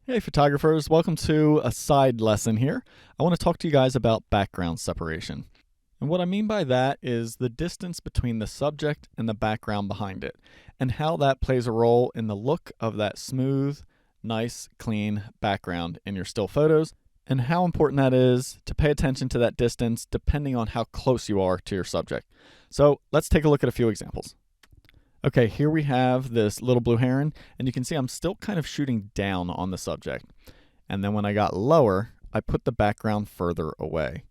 Hey photographers, welcome to a side lesson here. I want to talk to you guys about background separation. And what I mean by that is the distance between the subject and the background behind it, and how that plays a role in the look of that smooth, nice, clean background in your still photos, and how important that is to pay attention to that distance depending on how close you are to your subject. So let's take a look at a few examples. Okay, here we have this little blue heron, and you can see I'm still kind of shooting down on the subject. And then when I got lower, I put the background further away.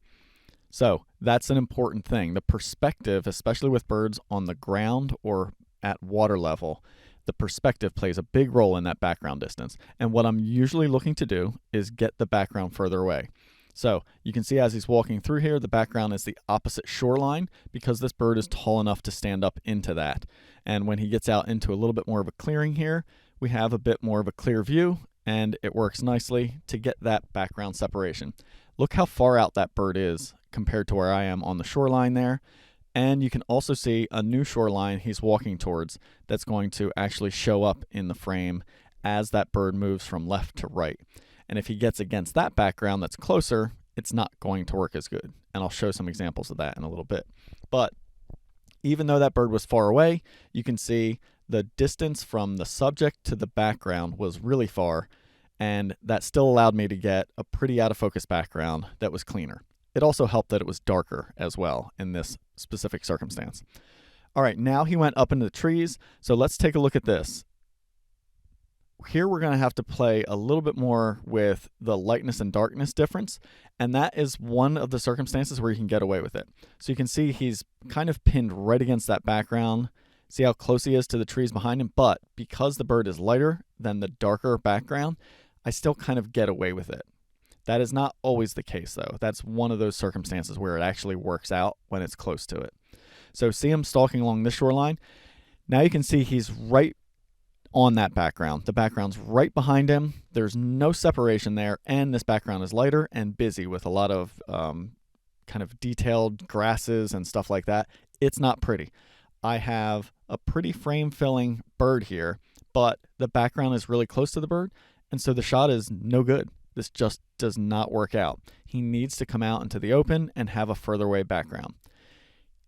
So that's an important thing. The perspective, especially with birds on the ground or at water level, the perspective plays a big role in that background distance. And what I'm usually looking to do is get the background further away. So you can see as he's walking through here, the background is the opposite shoreline because this bird is tall enough to stand up into that. And when he gets out into a little bit more of a clearing here, we have a bit more of a clear view, and it works nicely to get that background separation. Look how far out that bird is compared to where I am on the shoreline there. And you can also see a new shoreline he's walking towards that's going to actually show up in the frame as that bird moves from left to right. And if he gets against that background that's closer, it's not going to work as good. And I'll show some examples of that in a little bit. But even though that bird was far away, you can see the distance from the subject to the background was really far, and that still allowed me to get a pretty out of focus background that was cleaner. It also helped that it was darker as well in this specific circumstance. All right, now he went up into the trees, so let's take a look at this. Here we're going to have to play a little bit more with the lightness and darkness difference, and that is one of the circumstances where you can get away with it. So you can see he's kind of pinned right against that background. See how close he is to the trees behind him? But because the bird is lighter than the darker background, I still kind of get away with it. That is not always the case, though. That's one of those circumstances where it actually works out when it's close to it. So see him stalking along this shoreline? Now you can see he's right on that background. The background's right behind him. There's no separation there, and this background is lighter and busy with a lot of kind of detailed grasses and stuff like that. It's not pretty. I have a pretty frame-filling bird here, but the background is really close to the bird, and so the shot is no good. This just does not work out. He needs to come out into the open and have a further away background.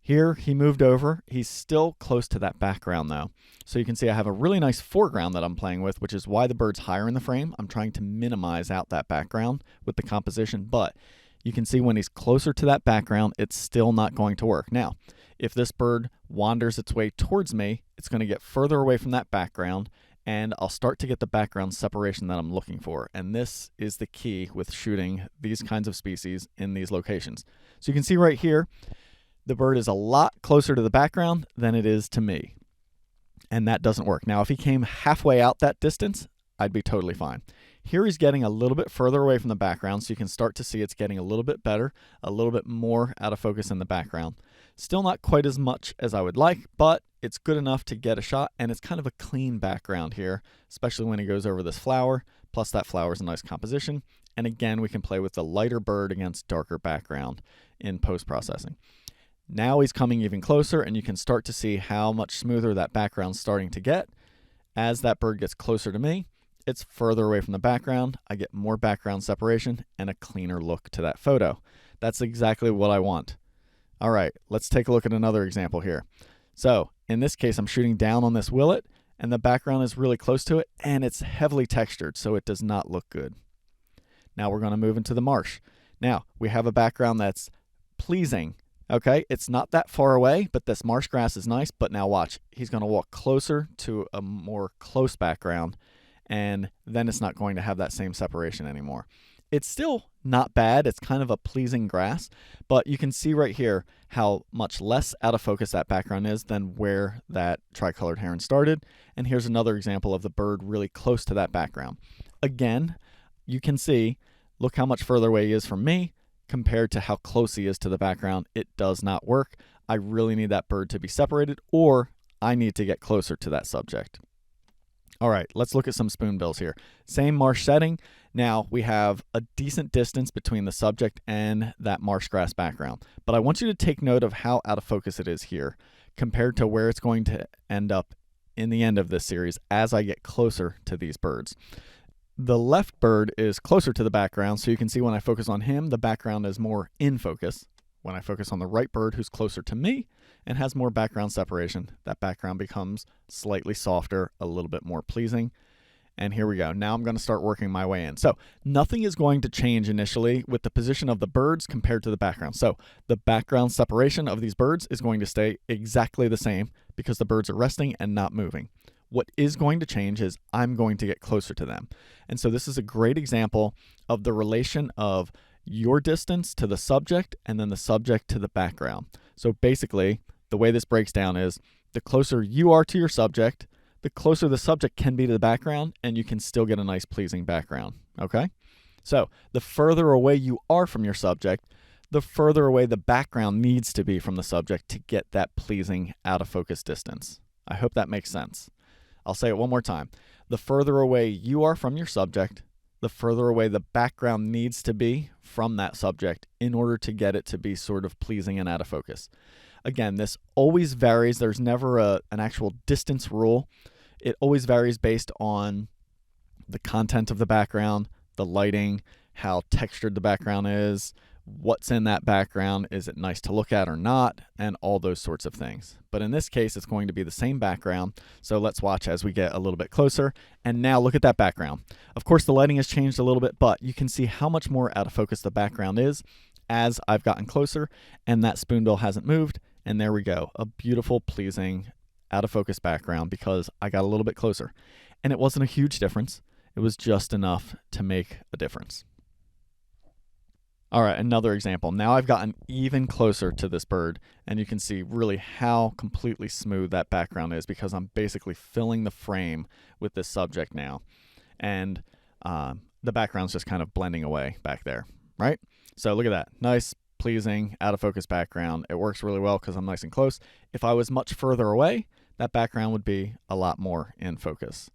Here he moved over. He's still close to that background though. So you can see I have a really nice foreground that I'm playing with, which is why the bird's higher in the frame. I'm trying to minimize out that background with the composition, but you can see when he's closer to that background, it's still not going to work. Now, if this bird wanders its way towards me, it's going to get further away from that background, and I'll start to get the background separation that I'm looking for. And this is the key with shooting these kinds of species in these locations. So you can see right here, the bird is a lot closer to the background than it is to me. And that doesn't work. Now, if he came halfway out that distance, I'd be totally fine. Here he's getting a little bit further away from the background, so you can start to see it's getting a little bit better, a little bit more out of focus in the background. Still not quite as much as I would like, but it's good enough to get a shot, and it's kind of a clean background here, especially when he goes over this flower, plus that flower is a nice composition. And again, we can play with the lighter bird against darker background in post-processing. Now he's coming even closer, and you can start to see how much smoother that background's starting to get. As that bird gets closer to me, it's further away from the background. I get more background separation and a cleaner look to that photo. That's exactly what I want. All right, let's take a look at another example here. So in this case, I'm shooting down on this willet, and the background is really close to it, and it's heavily textured, so it does not look good. Now we're going to move into the marsh. Now we have a background that's pleasing. Okay, it's not that far away, but this marsh grass is nice. But now watch, he's going to walk closer to a more close background, and then it's not going to have that same separation anymore. It's still not bad. It's kind of a pleasing grass, but you can see right here how much less out of focus that background is than where that tricolored heron started. And here's another example of the bird really close to that background. Again, you can see, look how much further away he is from me compared to how close he is to the background. It does not work. I really need that bird to be separated, or I need to get closer to that subject. All right, let's look at some spoonbills here. Same marsh setting. Now we have a decent distance between the subject and that marsh grass background. But I want you to take note of how out of focus it is here compared to where it's going to end up in the end of this series as I get closer to these birds. The left bird is closer to the background, so you can see when I focus on him, the background is more in focus. When I focus on the right bird, who's closer to me and has more background separation, that background becomes slightly softer, a little bit more pleasing. And here we go. Now I'm going to start working my way in. So nothing is going to change initially with the position of the birds compared to the background. So the background separation of these birds is going to stay exactly the same because the birds are resting and not moving. What is going to change is I'm going to get closer to them. And so this is a great example of the relation of your distance to the subject and then the subject to the background. So basically, the way this breaks down is the closer you are to your subject, the closer the subject can be to the background, and you can still get a nice pleasing background, okay? So the further away you are from your subject, the further away the background needs to be from the subject to get that pleasing out of focus distance. I hope that makes sense. I'll say it one more time. The further away you are from your subject, the further away the background needs to be from that subject in order to get it to be sort of pleasing and out of focus. Again, this always varies. There's never an actual distance rule. It always varies based on the content of the background, the lighting, how textured the background is, what's in that background, is it nice to look at or not, and all those sorts of things. But in this case, it's going to be the same background. So let's watch as we get a little bit closer. And now look at that background. Of course, the lighting has changed a little bit, but you can see how much more out of focus the background is as I've gotten closer, and that spoonbill hasn't moved. And there we go, a beautiful, pleasing, out of focus background because I got a little bit closer. And it wasn't a huge difference. It was just enough to make a difference. All right, another example. Now I've gotten even closer to this bird, and you can see really how completely smooth that background is because I'm basically filling the frame with this subject now. And the background's just kind of blending away back there, right? So look at that. Nice, pleasing, out of focus background. It works really well because I'm nice and close. If I was much further away, that background would be a lot more in focus.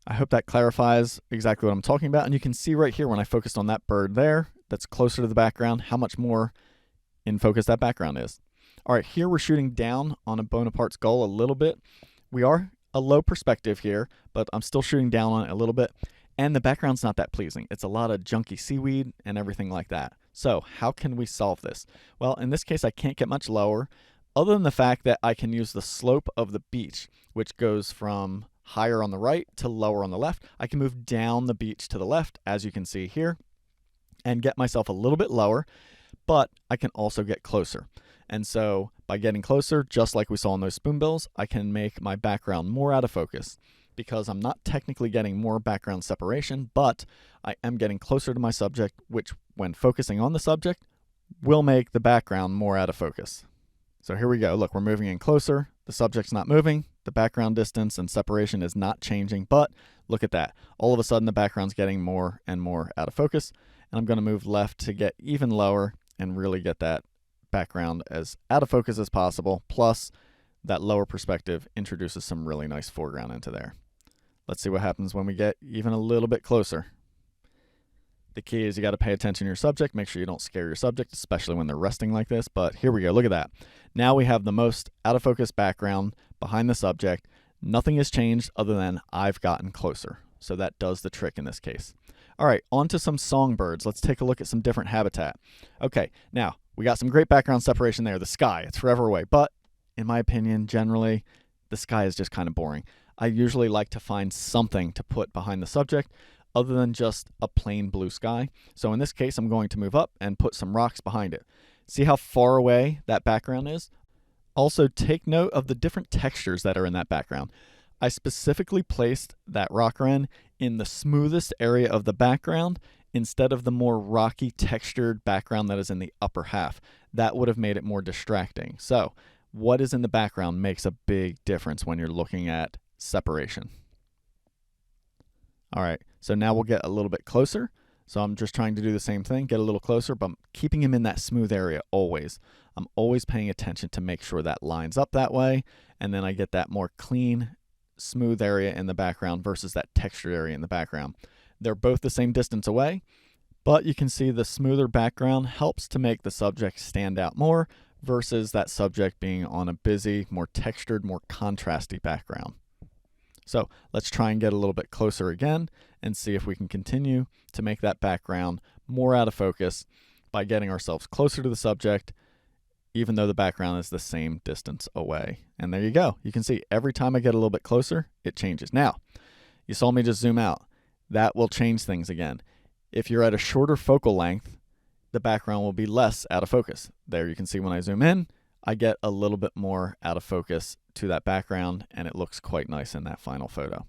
I hope that clarifies exactly what I'm talking about. And you can see right here when I focused on that bird there that's closer to the background, how much more in focus that background is. All right, here we're shooting down on a Bonaparte's gull a little bit. We are a low perspective here, but I'm still shooting down on it a little bit. And the background's not that pleasing. It's a lot of junky seaweed and everything like that. So how can we solve this? Well, in this case, I can't get much lower other than the fact that I can use the slope of the beach, which goes from higher on the right to lower on the left. I can move down the beach to the left, as you can see here, and get myself a little bit lower, but I can also get closer. And so by getting closer, just like we saw in those spoonbills, I can make my background more out of focus because I'm not technically getting more background separation, but I am getting closer to my subject, which when focusing on the subject will make the background more out of focus. So here we go. Look, we're moving in closer. The subject's not moving. The background distance and separation is not changing, but look at that. All of a sudden, the background's getting more and more out of focus, and I'm going to move left to get even lower and really get that background as out of focus as possible, plus that lower perspective introduces some really nice foreground into there. Let's see what happens when we get even a little bit closer. The key is you got to pay attention to your subject. Make sure you don't scare your subject, especially when they're resting like this. But here we go. Look at that. Now we have the most out of focus background behind the subject. Nothing has changed other than I've gotten closer. So that does the trick in this case. All right, on to some songbirds. Let's take a look at some different habitat. Okay, now we got some great background separation there. The sky, it's forever away. But in my opinion, generally, the sky is just kind of boring. I usually like to find something to put behind the subject other than just a plain blue sky. So in this case, I'm going to move up and put some rocks behind it. See how far away that background is? Also, take note of the different textures that are in that background. I specifically placed that rock wren in the smoothest area of the background instead of the more rocky textured background that is in the upper half. That would have made it more distracting. So what is in the background makes a big difference when you're looking at separation. All right, so now we'll get a little bit closer. So I'm just trying to do the same thing, get a little closer, but I'm keeping him in that smooth area always. I'm always paying attention to make sure that lines up that way, and then I get that more clean, smooth area in the background versus that textured area in the background. They're both the same distance away, but you can see the smoother background helps to make the subject stand out more versus that subject being on a busy, more textured, more contrasty background. So let's try and get a little bit closer again and see if we can continue to make that background more out of focus by getting ourselves closer to the subject, even though the background is the same distance away. And there you go. You can see every time I get a little bit closer, it changes. Now, you saw me just zoom out. That will change things again. If you're at a shorter focal length, the background will be less out of focus. There you can see when I zoom in, I get a little bit more out of focus to that background, and it looks quite nice in that final photo.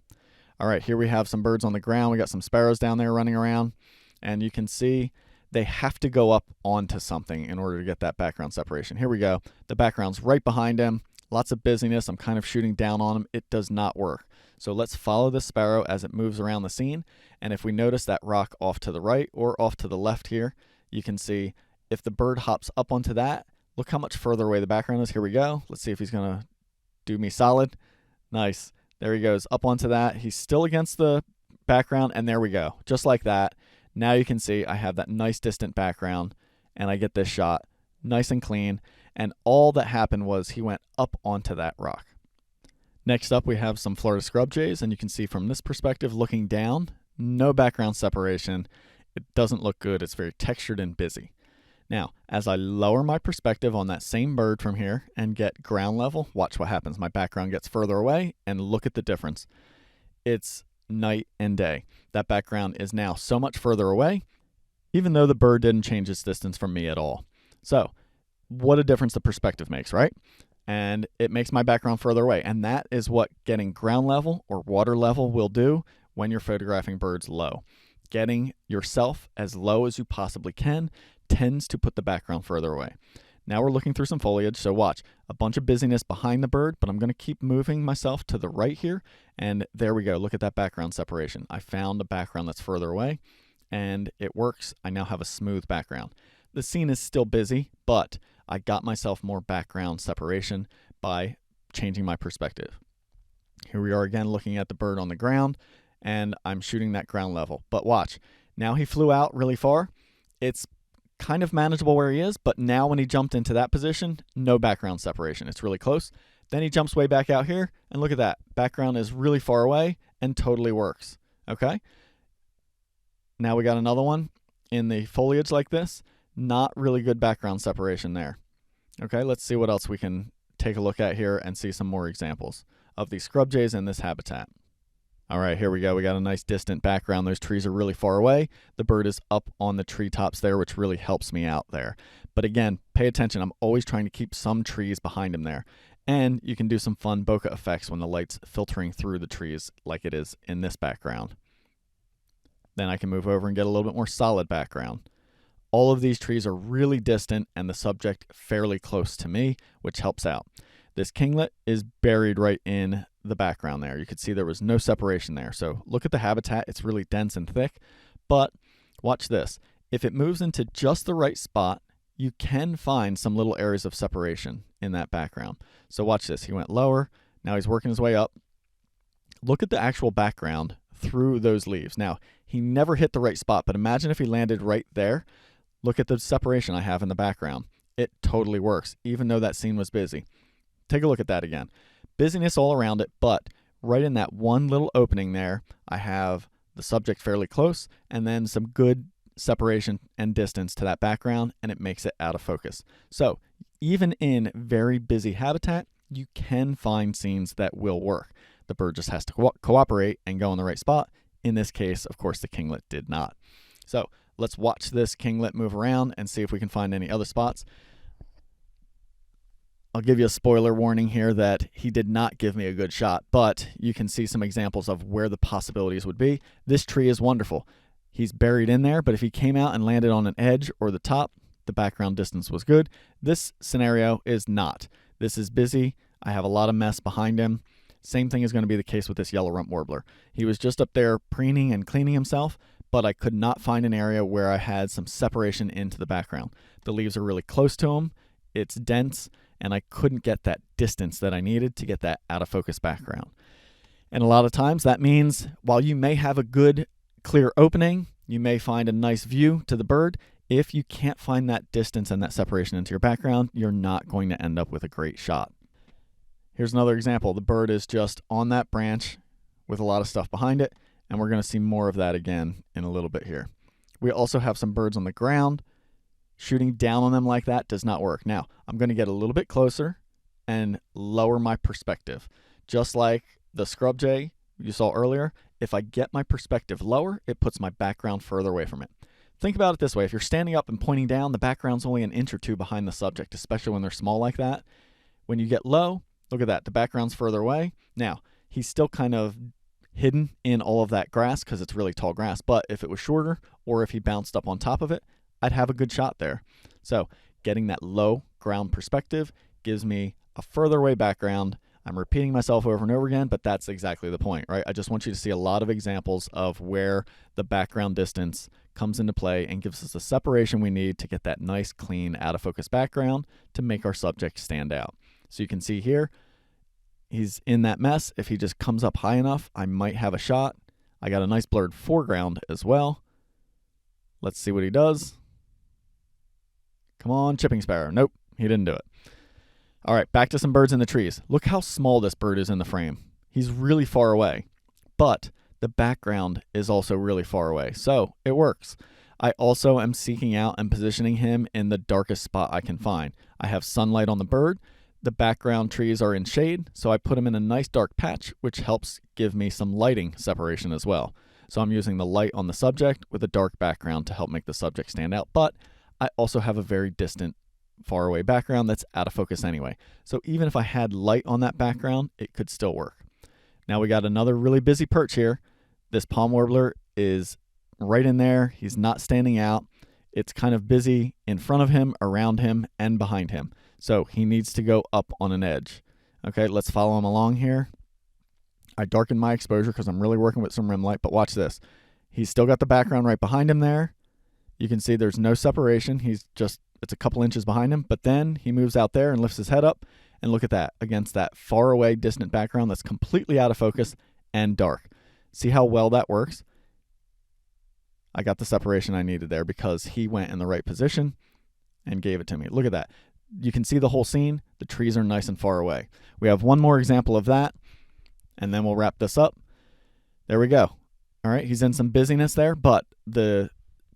All right, here we have some birds on the ground. We got some sparrows down there running around, and you can see they have to go up onto something in order to get that background separation. Here we go. The background's right behind him. Lots of busyness. I'm kind of shooting down on him. It does not work. So let's follow the sparrow as it moves around the scene. And if we notice that rock off to the right or off to the left here, you can see if the bird hops up onto that, look how much further away the background is. Here we go. Let's see if he's going to do me solid. Nice. There he goes up onto that. He's still against the background, and there we go. Just like that. Now you can see I have that nice distant background, and I get this shot nice and clean. And all that happened was he went up onto that rock. Next up, we have some Florida scrub jays, and you can see from this perspective, looking down, no background separation. It doesn't look good. It's very textured and busy. Now, as I lower my perspective on that same bird from here and get ground level, watch what happens. My background gets further away, and look at the difference. It's night and day. That background is now so much further away, even though the bird didn't change its distance from me at all. So, what a difference the perspective makes, right? And it makes my background further away. And that is what getting ground level or water level will do when you're photographing birds low. Getting yourself as low as you possibly can tends to put the background further away. Now we're looking through some foliage, so watch. A bunch of busyness behind the bird, but I'm going to keep moving myself to the right here, and there we go. Look at that background separation. I found a background that's further away, and it works. I now have a smooth background. The scene is still busy, but I got myself more background separation by changing my perspective. Here we are again looking at the bird on the ground, and I'm shooting that ground level. But watch, now he flew out really far. It's kind of manageable where he is, but now when he jumped into that position, no background separation. It's really close. Then he jumps way back out here, and look at that. Background is really far away and totally works. Okay? Now we got another one in the foliage like this. Not really good background separation there. Okay, let's see what else we can take a look at here and see some more examples of these scrub jays in this habitat. All right, here we go. We got a nice distant background. Those trees are really far away. The bird is up on the treetops there, which really helps me out there. But again, pay attention. I'm always trying to keep some trees behind him there. And you can do some fun bokeh effects when the light's filtering through the trees like it is in this background. Then I can move over and get a little bit more solid background. All of these trees are really distant and the subject fairly close to me, which helps out. This kinglet is buried right in the background there. You could see there was no separation there. So look at the habitat. It's really dense and thick. But watch this. If it moves into just the right spot, you can find some little areas of separation in that background. So watch this. He went lower. Now he's working his way up. Look at the actual background through those leaves. Now, he never hit the right spot, but imagine if he landed right there. Look at the separation I have in the background. It totally works, even though that scene was busy. Take a look at that again. Busyness all around it, but right in that one little opening there, I have the subject fairly close and then some good separation and distance to that background, and it makes it out of focus. So even in very busy habitat, you can find scenes that will work. The bird just has to cooperate and go in the right spot. In this case, of course, the kinglet did not. So let's watch this kinglet move around and see if we can find any other spots. I'll give you a spoiler warning here that he did not give me a good shot, but you can see some examples of where the possibilities would be. This tree is wonderful. He's buried in there, but if he came out and landed on an edge or the top, the background distance was good. This scenario is not. This is busy. I have a lot of mess behind him. Same thing is going to be the case with this yellow rump warbler. He was just up there preening and cleaning himself, but I could not find an area where I had some separation into the background. The leaves are really close to him. It's dense, and I couldn't get that distance that I needed to get that out of focus background. And a lot of times that means while you may have a good clear opening, you may find a nice view to the bird. If you can't find that distance and that separation into your background, you're not going to end up with a great shot. Here's another example. The bird is just on that branch, with a lot of stuff behind it, and we're going to see more of that again in a little bit here. We also have some birds on the ground. Shooting down on them like that does not work. Now, I'm going to get a little bit closer and lower my perspective. Just like the scrub jay you saw earlier, if I get my perspective lower, it puts my background further away from it. Think about it this way. If you're standing up and pointing down, the background's only an inch or two behind the subject, especially when they're small like that. When you get low, look at that. The background's further away. Now, he's still kind of hidden in all of that grass because it's really tall grass. But if it was shorter or if he bounced up on top of it, I'd have a good shot there. So getting that low ground perspective gives me a further away background. I'm repeating myself over and over again, but that's exactly the point, right? I just want you to see a lot of examples of where the background distance comes into play and gives us the separation we need to get that nice, clean, out of focus background to make our subject stand out. So you can see here, he's in that mess. If he just comes up high enough, I might have a shot. I got a nice blurred foreground as well. Let's see what he does. Come on, chipping sparrow. Nope, he didn't do it. All right, back to some birds in the trees. Look how small this bird is in the frame. He's really far away, but the background is also really far away, so it works. I also am seeking out and positioning him in the darkest spot I can find. I have sunlight on the bird. The background trees are in shade, so I put him in a nice dark patch, which helps give me some lighting separation as well. So I'm using the light on the subject with a dark background to help make the subject stand out, but I also have a very distant, far away background that's out of focus anyway. So even if I had light on that background, it could still work. Now we got another really busy perch here. This palm warbler is right in there. He's not standing out. It's kind of busy in front of him, around him, and behind him. So he needs to go up on an edge. Okay, let's follow him along here. I darkened my exposure because I'm really working with some rim light, but watch this. He's still got the background right behind him there. You can see there's no separation. It's a couple inches behind him, but then he moves out there and lifts his head up, and look at that, against that far away distant background that's completely out of focus and dark. See how well that works? I got the separation I needed there because he went in the right position and gave it to me. Look at that. You can see the whole scene. The trees are nice and far away. We have one more example of that, and then we'll wrap this up. There we go. All right, he's in some busyness there, but the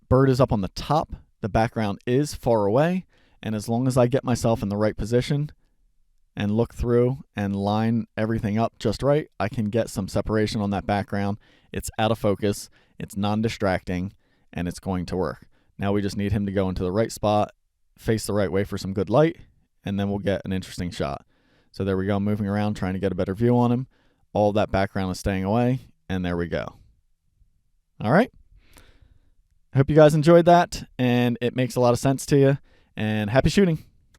bird is up on the top. The background is far away, and as long as I get myself in the right position and look through and line everything up just right, I can get some separation on that background. It's out of focus, it's non-distracting, and it's going to work. Now we just need him to go into the right spot, face the right way for some good light, and then we'll get an interesting shot. So there we go, moving around, trying to get a better view on him. All that background is staying away, and there we go. All right. I hope you guys enjoyed that, and it makes a lot of sense to you, and happy shooting.